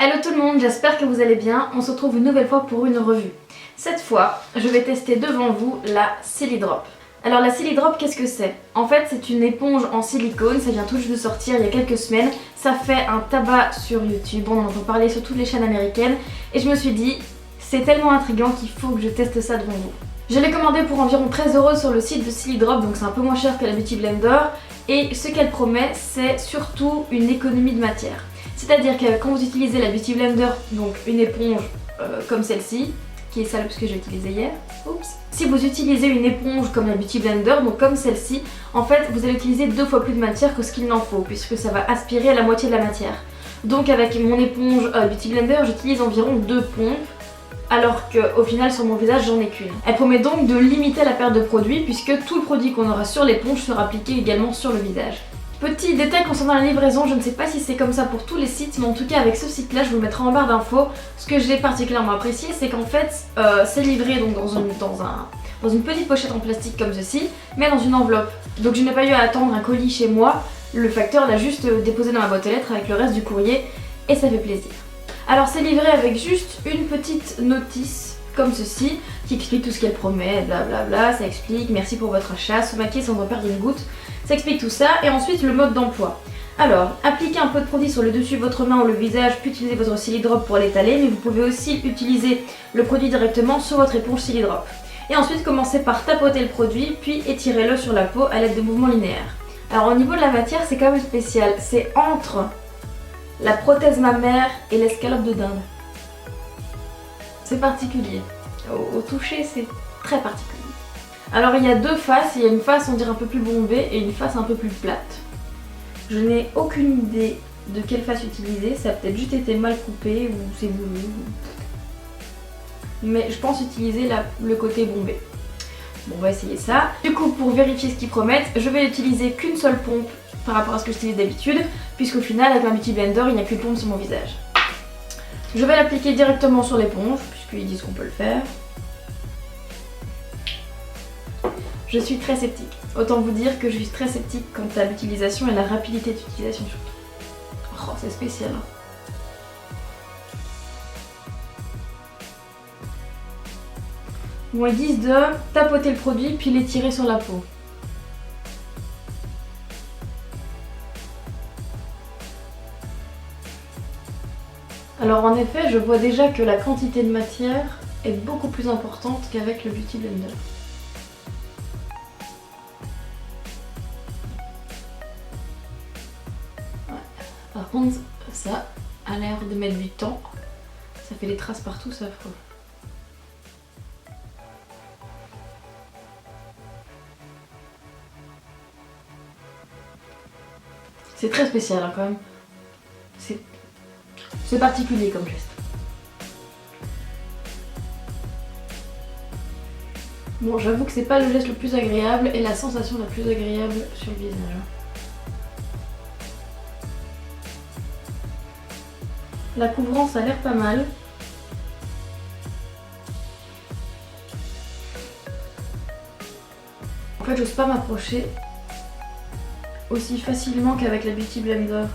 Hello tout le monde, j'espère que vous allez bien. On se retrouve une nouvelle fois pour une revue. Cette fois, je vais tester devant vous la Silly Drop. Alors la Silly Drop, qu'est-ce que c'est? En fait, c'est une éponge en silicone, ça vient tout juste de sortir il y a quelques semaines. Ça fait un tabac sur YouTube, on en entend parler sur toutes les chaînes américaines. Et je me suis dit, c'est tellement intriguant qu'il faut que je teste ça devant vous. Je l'ai commandé pour environ 13€ sur le site de Silly Drop, donc c'est un peu moins cher que la Beauty Blender. Et ce qu'elle promet, c'est surtout une économie de matière. C'est-à-dire que quand vous utilisez la Beauty Blender, donc une éponge comme celle-ci, qui est sale parce que j'ai utilisé hier, oups. Si vous utilisez une éponge comme la Beauty Blender, donc comme celle-ci, en fait vous allez utiliser 2 fois plus de matière que ce qu'il n'en faut, puisque ça va aspirer la moitié de la matière. Donc avec mon éponge Beauty Blender, j'utilise environ 2 pompes, alors qu'au final sur mon visage j'en ai qu'une. Elle promet donc de limiter la perte de produit, puisque tout le produit qu'on aura sur l'éponge sera appliqué également sur le visage. Petit détail concernant la livraison, je ne sais pas si c'est comme ça pour tous les sites, mais en tout cas avec ce site là, je vous le mettrai en barre d'infos. Ce que j'ai particulièrement apprécié, c'est qu'en fait c'est livré donc dans une petite pochette en plastique comme ceci, mais dans une enveloppe. Donc je n'ai pas eu à attendre un colis chez moi, le facteur l'a juste déposé dans ma boîte aux lettres avec le reste du courrier et ça fait plaisir. Alors c'est livré avec juste une petite notice comme ceci, qui explique tout ce qu'elle promet, blablabla, ça explique merci pour votre achat, se maquiller sans en perdre une goutte, ça explique tout ça, et ensuite le mode d'emploi. Alors, appliquez un peu de produit sur le dessus de votre main ou le visage, puis utilisez votre Silly Drop pour l'étaler, mais vous pouvez aussi utiliser le produit directement sur votre éponge Silly Drop. Et ensuite, commencez par tapoter le produit, puis étirez-le sur la peau à l'aide de mouvements linéaires. Alors au niveau de la matière, c'est quand même spécial, c'est entre la prothèse mammaire et l'escalope de dinde. C'est particulier. Au toucher, c'est très particulier. Alors il y a 2 faces, il y a une face on dirait un peu plus bombée et une face un peu plus plate. Je n'ai aucune idée de quelle face utiliser, ça a peut-être juste été mal coupé ou c'est voulu. Mais je pense utiliser le côté bombé. Bon, on va essayer ça. Du coup, pour vérifier ce qu'ils promettent, je vais utiliser qu'une seule pompe par rapport à ce que j'utilise d'habitude, puisqu'au final avec ma Beauty Blender, il n'y a qu'une pompe sur mon visage. Je vais l'appliquer directement sur l'éponge, puisqu'ils disent qu'on peut le faire. Je suis très sceptique. Autant vous dire que je suis très sceptique quant à l'utilisation et la rapidité d'utilisation surtout. Oh, c'est spécial. Bon, ils disent de tapoter le produit puis l'étirer sur la peau. Alors en effet, je vois déjà que la quantité de matière est beaucoup plus importante qu'avec le Beauty Blender. Par contre, ça a l'air de mettre du temps. Ça fait des traces partout, c'est affreux. C'est très spécial hein, quand même. C'est particulier comme geste. Bon, j'avoue que c'est pas le geste le plus agréable et la sensation la plus agréable sur le visage. La couvrance a l'air pas mal. En fait, j'ose pas m'approcher aussi facilement qu'avec la Beauty Blender.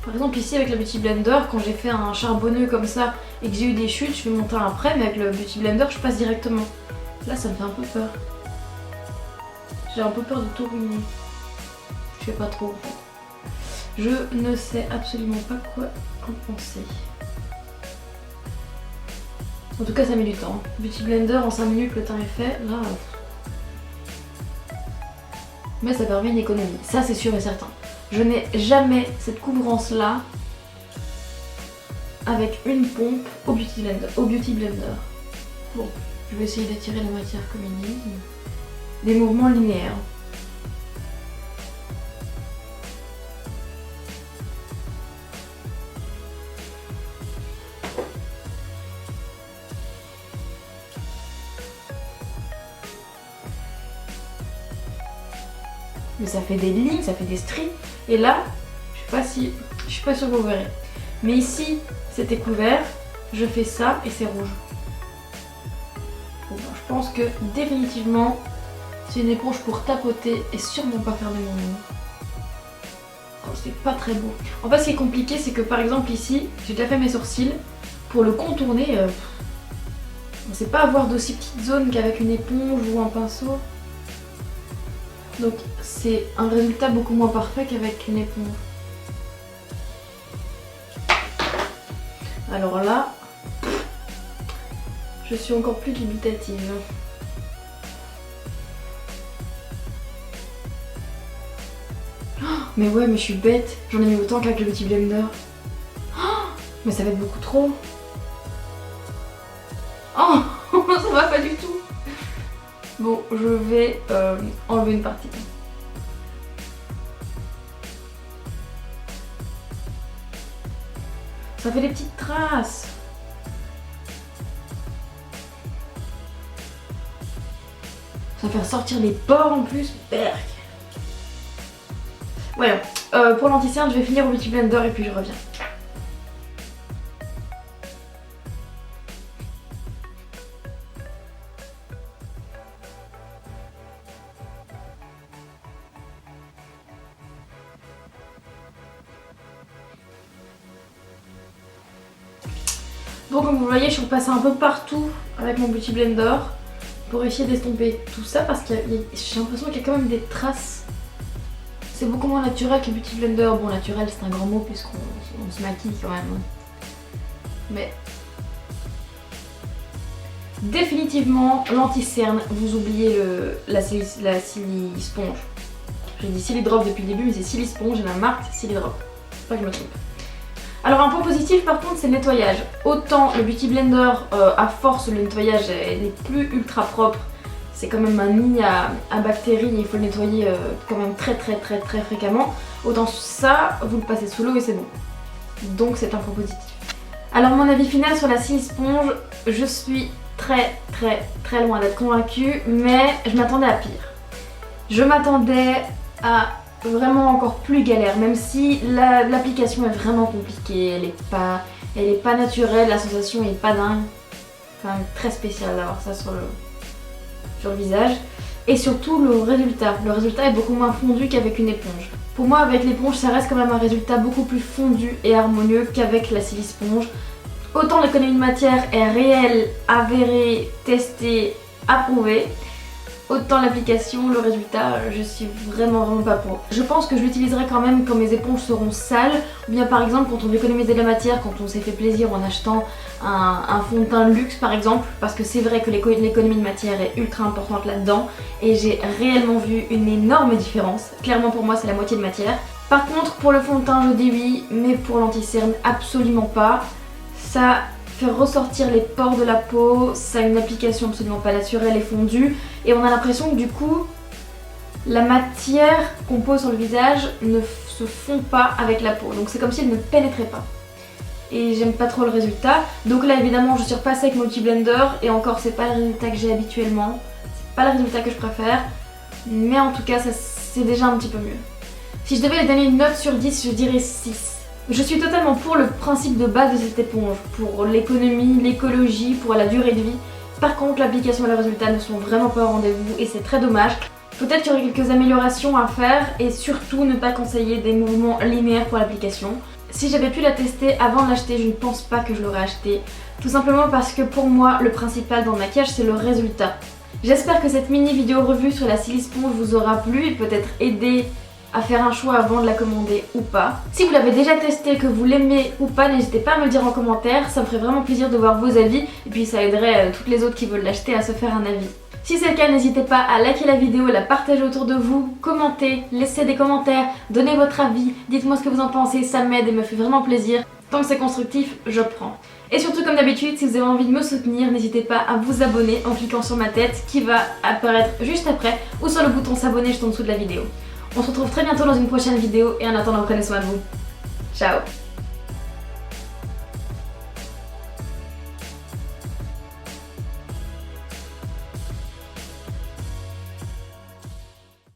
Par exemple ici avec la Beauty Blender, quand j'ai fait un charbonneux comme ça et que j'ai eu des chutes, je fais mon teint après, mais avec le Beauty Blender je passe directement. Là ça me fait un peu peur. J'ai un peu peur de tout ruiner. Je sais pas trop en fait. Je ne sais absolument pas quoi en penser. En tout cas ça met du temps. Beauty Blender en 5 minutes le teint est fait, là... Mais ça permet une économie, ça c'est sûr et certain. Je n'ai jamais cette couvrance là avec une pompe au Beauty Blender. Bon, je vais essayer d'étirer la matière comme ils disent. Des mouvements linéaires. Mais ça fait des lignes, ça fait des stries. Et là, je suis pas sûre que vous verrez. Mais ici, c'était couvert. Je fais ça et c'est rouge. Bon, je pense que définitivement, c'est une éponge pour tapoter et sûrement pas faire des mouvements. c'est pas très beau. En fait, ce qui est compliqué, c'est que par exemple ici, j'ai déjà fait mes sourcils. Pour le contourner, on sait pas avoir d'aussi petites zones qu'avec une éponge ou un pinceau. Donc c'est un résultat beaucoup moins parfait qu'avec une éponge. Alors là, je suis encore plus dubitative. Oh, mais ouais, mais je suis bête. J'en ai mis autant qu'avec le Beauty Blender. Oh, mais ça va être beaucoup trop. Oh, ça va pas du tout. Bon, je vais enlever une partie. Ça fait des petites traces. Ça va faire sortir les pores en plus. Berk. Voilà. Pour l'anti-cerne, je vais finir au Beauty Blender et puis je reviens. Donc comme vous le voyez, je suis repassée un peu partout avec mon Beauty Blender pour essayer d'estomper tout ça parce que j'ai l'impression qu'il y a quand même des traces. C'est beaucoup moins naturel que Beauty Blender. Bon, naturel c'est un grand mot puisqu'on se maquille quand même. Mais définitivement l'anti-cerne, vous oubliez la Silly Sponge. J'ai dit Silly Drop depuis le début mais c'est Silly Sponge et la marque Silly Drop. Faut pas que je me trompe. Alors un point positif par contre c'est le nettoyage. Autant le Beauty Blender à force le nettoyage n'est plus ultra propre. C'est quand même un nid à bactéries et il faut le nettoyer quand même très fréquemment. Autant ça, vous le passez sous l'eau et c'est bon. Donc c'est un point positif. Alors mon avis final sur la Silly Sponge, je suis très loin d'être convaincue, mais je m'attendais à pire. Je m'attendais à vraiment encore plus galère, même si l'application est vraiment compliquée, elle est pas naturelle, la sensation est pas dingue. Quand même très spécial d'avoir ça sur le visage. Et surtout le résultat est beaucoup moins fondu qu'avec une éponge. Pour moi avec l'éponge ça reste quand même un résultat beaucoup plus fondu et harmonieux qu'avec la Silly Sponge. Autant l'économie de matière est réelle, avérée, testée, approuvée, autant l'application, le résultat, je suis vraiment pas pour. Je pense que je l'utiliserai quand même quand mes éponges seront sales, ou bien par exemple quand on veut économiser de la matière, quand on s'est fait plaisir en achetant un fond de teint luxe par exemple, parce que c'est vrai que l'économie de matière est ultra importante là-dedans, et j'ai réellement vu une énorme différence. Clairement pour moi c'est la moitié de matière. Par contre pour le fond de teint je dis oui, mais pour l'anti-cerne absolument pas. Ça fait ressortir les pores de la peau, ça a une application absolument pas naturelle et fondue, et on a l'impression que du coup la matière qu'on pose sur le visage ne se fond pas avec la peau, donc c'est comme si elle ne pénétrait pas. Et j'aime pas trop le résultat, donc là évidemment je suis repassée avec mon Beauty Blender, et encore c'est pas le résultat que j'ai habituellement, c'est pas le résultat que je préfère, mais en tout cas c'est déjà un petit peu mieux. Si je devais lui donner une note sur 10, je dirais 6. Je suis totalement pour le principe de base de cette éponge, pour l'économie, l'écologie, pour la durée de vie. Par contre, l'application et le résultat ne sont vraiment pas au rendez-vous et c'est très dommage. Peut-être qu'il y aurait quelques améliorations à faire et surtout ne pas conseiller des mouvements linéaires pour l'application. Si j'avais pu la tester avant de l'acheter, je ne pense pas que je l'aurais acheté. Tout simplement parce que pour moi, le principal dans le maquillage, c'est le résultat. J'espère que cette mini vidéo revue sur la Silly Sponge vous aura plu et peut-être aidé à faire un choix avant de la commander ou pas. Si vous l'avez déjà testé, que vous l'aimez ou pas, n'hésitez pas à me le dire en commentaire, ça me ferait vraiment plaisir de voir vos avis et puis ça aiderait toutes les autres qui veulent l'acheter à se faire un avis. Si c'est le cas, n'hésitez pas à liker la vidéo, la partager autour de vous, commenter, laisser des commentaires, donner votre avis, dites-moi ce que vous en pensez, ça m'aide et me fait vraiment plaisir. Tant que c'est constructif, je prends. Et surtout comme d'habitude, si vous avez envie de me soutenir, n'hésitez pas à vous abonner en cliquant sur ma tête qui va apparaître juste après ou sur le bouton s'abonner juste en dessous de la vidéo. On se retrouve très bientôt dans une prochaine vidéo et en attendant prenez soin de vous. Ciao!